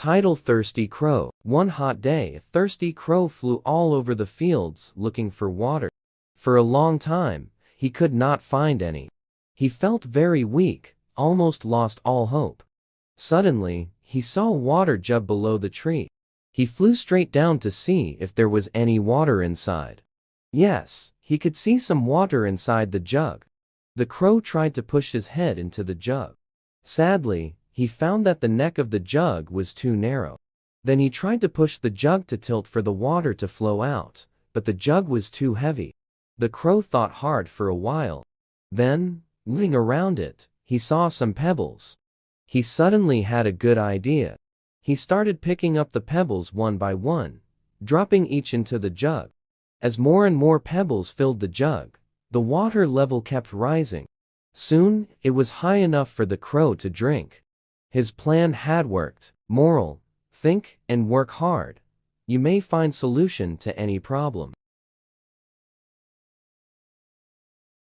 Title: Thirsty Crow. One hot day, Thirsty Crow flew all over the fields looking for water. For a long time, he could not find any. He felt very weak, almost lost all hope. Suddenly, he saw a water jug below the tree. He flew straight down to see if there was any water inside. Yes, he could see some water inside the jug. The crow tried to push his head into the jug. Sadly, he found that the neck of the jug was too narrow. Then he tried to push the jug to tilt for the water to flow out, but the jug was too heavy. The crow thought hard for a while. Then, looking around it, he saw some pebbles. He suddenly had a good idea. He started picking up the pebbles one by one, dropping each into the jug. As more and more pebbles filled the jug, the water level kept rising. Soon, it was high enough for the crow to drink. His plan had worked. Moral: think and work hard. You may find solution to any problem.